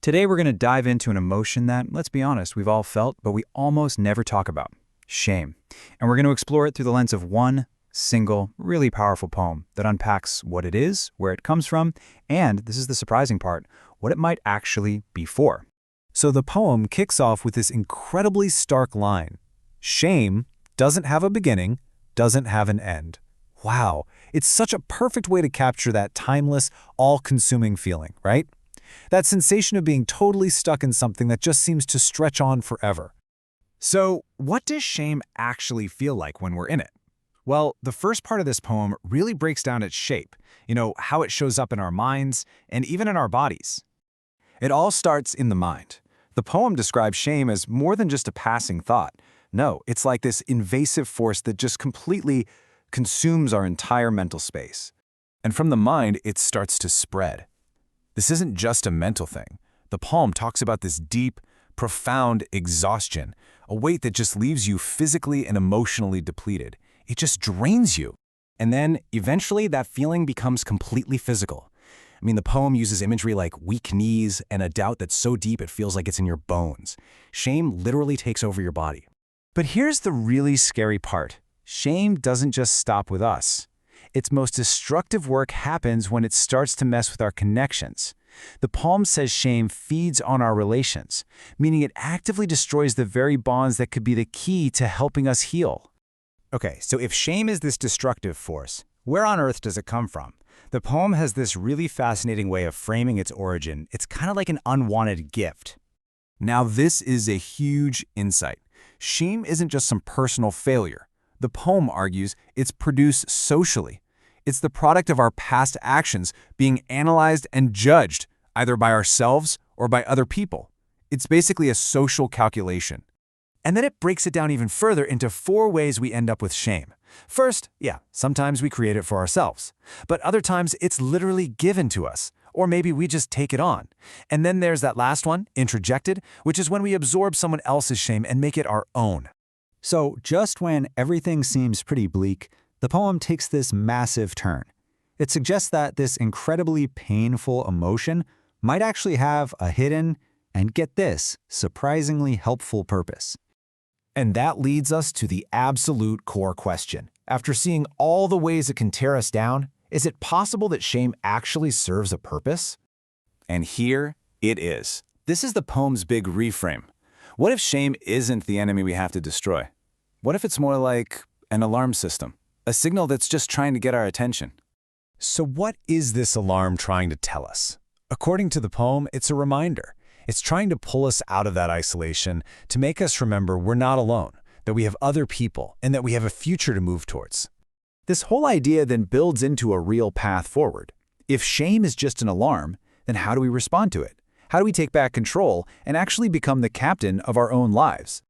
Today we're going to dive into an emotion that, let's be honest, we've all felt, but we almost never talk about: shame. And we're going to explore it through the lens of one single, really powerful poem that unpacks what it is, where it comes from, and, this is the surprising part, what it might actually be for. So the poem kicks off with this incredibly stark line: shame doesn't have a beginning, doesn't have an end. Wow, it's such a perfect way to capture that timeless, all-consuming feeling, right? That sensation of being totally stuck in something that just seems to stretch on forever. So, what does shame actually feel like when we're in it? Well, the first part of this poem really breaks down its shape, how it shows up in our minds and even in our bodies. It all starts in the mind. The poem describes shame as more than just a passing thought. No, it's like this invasive force that just completely consumes our entire mental space. And from the mind, it starts to spread. This isn't just a mental thing. The poem talks about this deep, profound exhaustion, a weight that just leaves you physically and emotionally depleted. It just drains you. And then, eventually, that feeling becomes completely physical. The poem uses imagery like weak knees and a doubt that's so deep it feels like it's in your bones. Shame literally takes over your body. But here's the really scary part. Shame doesn't just stop with us. Its most destructive work happens when it starts to mess with our connections. The poem says shame feeds on our relations, meaning it actively destroys the very bonds that could be the key to helping us heal. Okay, so if shame is this destructive force, where on earth does it come from? The poem has this really fascinating way of framing its origin. It's kind of like an unwanted gift. Now, this is a huge insight. Shame isn't just some personal failure. The poem argues it's produced socially. It's the product of our past actions being analyzed and judged, either by ourselves or by other people. It's basically a social calculation. And then it breaks it down even further into 4 ways we end up with shame. First, sometimes we create it for ourselves. But other times it's literally given to us. Or maybe we just take it on. And then there's that last one, introjected, which is when we absorb someone else's shame and make it our own. So just when everything seems pretty bleak, the poem takes this massive turn. It suggests that this incredibly painful emotion might actually have a hidden, and get this, surprisingly helpful purpose. And that leads us to the absolute core question. After seeing all the ways it can tear us down, is it possible that shame actually serves a purpose? And here it is. This is the poem's big reframe. What if shame isn't the enemy we have to destroy? What if it's more like an alarm system, a signal that's just trying to get our attention? So what is this alarm trying to tell us? According to the poem, it's a reminder. It's trying to pull us out of that isolation, to make us remember we're not alone, that we have other people, and that we have a future to move towards. This whole idea then builds into a real path forward. If shame is just an alarm, then how do we respond to it? How do we take back control and actually become the captain of our own lives?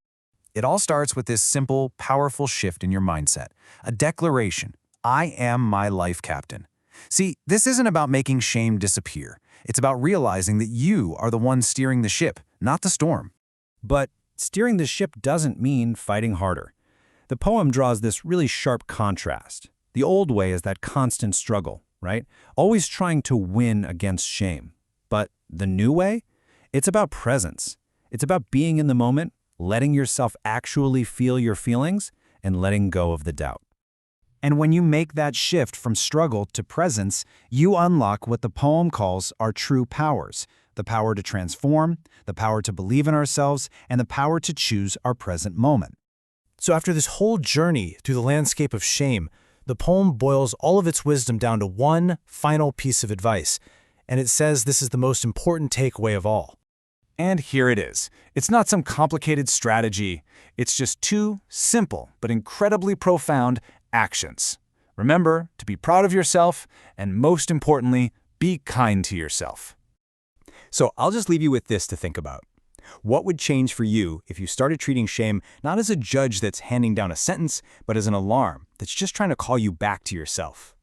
It all starts with this simple, powerful shift in your mindset, a declaration: I am my life captain. See, this isn't about making shame disappear. It's about realizing that you are the one steering the ship, not the storm. But steering the ship doesn't mean fighting harder. The poem draws this really sharp contrast. The old way is that constant struggle, right? Always trying to win against shame. But the new way? It's about presence. It's about being in the moment, letting yourself actually feel your feelings, and letting go of the doubt. And when you make that shift from struggle to presence, you unlock what the poem calls our true powers: the power to transform, the power to believe in ourselves, and the power to choose our present moment. So after this whole journey through the landscape of shame, the poem boils all of its wisdom down to one final piece of advice, and it says this is the most important takeaway of all. And here it is. It's not some complicated strategy. It's just 2 simple but incredibly profound actions. Remember to be proud of yourself, and most importantly, be kind to yourself. So I'll just leave you with this to think about. What would change for you if you started treating shame not as a judge that's handing down a sentence, but as an alarm that's just trying to call you back to yourself?